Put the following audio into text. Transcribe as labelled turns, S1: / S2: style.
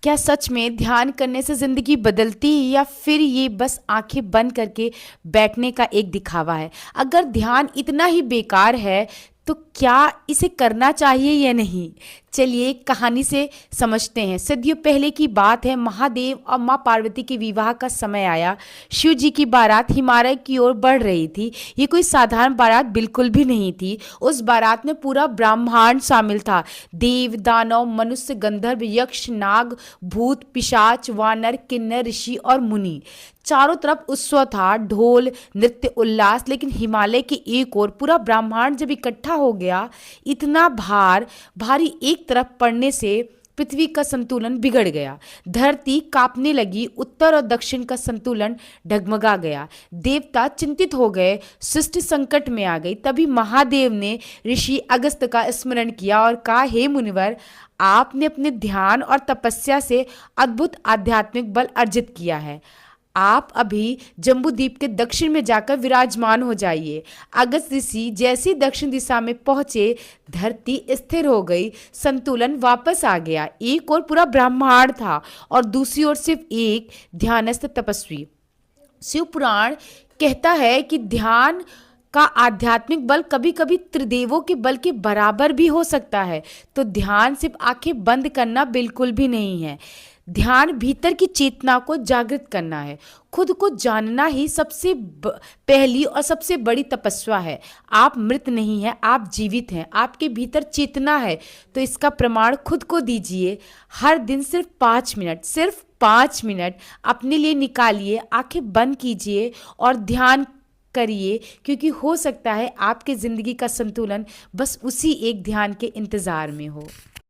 S1: क्या सच में ध्यान करने से जिंदगी बदलती है या फिर ये बस आंखें बंद करके बैठने का एक दिखावा है? अगर ध्यान इतना ही बेकार है तो क्या इसे करना चाहिए या नहीं? चलिए एक कहानी से समझते हैं। सदियों पहले की बात है। महादेव और माँ पार्वती के विवाह का समय आया। शिव जी की बारात हिमालय की ओर बढ़ रही थी। ये कोई साधारण बारात बिल्कुल भी नहीं थी। उस बारात में पूरा ब्रह्मांड शामिल था। देव, दानव, मनुष्य, गंधर्व, यक्ष, नाग, भूत, पिशाच, वानर, किन्नर, ऋषि और मुनि। चारों तरफ उत्सव था, ढोल, नृत्य, उल्लास। लेकिन हिमालय के एक ओर पूरा ब्रह्मांड जब इकट्ठा हो गया, इतना भारी एक तरफ पड़ने से पृथ्वी का संतुलन बिगड़ गया। धरती कांपने लगी, उत्तर और दक्षिण का संतुलन डगमगा गया। देवता चिंतित हो गए, सृष्टि संकट में आ गई। तभी महादेव ने ऋषि अगस्त्य का स्मरण किया और कहा, हे मुनिवर, आपने अपने ध्यान और तपस्या से अद्भुत आध्यात्मिक बल अर्जित किया है। आप अभी जम्बूद्वीप के दक्षिण में जाकर विराजमान हो जाइए। अगस्त ऋषि जैसे ही दक्षिण दिशा में पहुंचे, धरती स्थिर हो गई, संतुलन वापस आ गया। एक ओर पूरा ब्रह्मांड था और दूसरी ओर सिर्फ एक ध्यानस्थ तपस्वी। शिव पुराण कहता है कि ध्यान का आध्यात्मिक बल कभी कभी त्रिदेवों के बल के बराबर भी हो सकता है। तो ध्यान सिर्फ आंखें बंद करना बिल्कुल भी नहीं है। ध्यान भीतर की चेतना को जागृत करना है। खुद को जानना ही सबसे पहली और सबसे बड़ी तपस्या है। आप मृत नहीं हैं, आप जीवित हैं। आपके भीतर चेतना है, तो इसका प्रमाण खुद को दीजिए। हर दिन सिर्फ 5 मिनट अपने लिए निकालिए, आंखें बंद कीजिए और ध्यान करिए, क्योंकि हो सकता है आपकी ज़िंदगी का संतुलन बस उसी एक ध्यान के इंतज़ार में हो।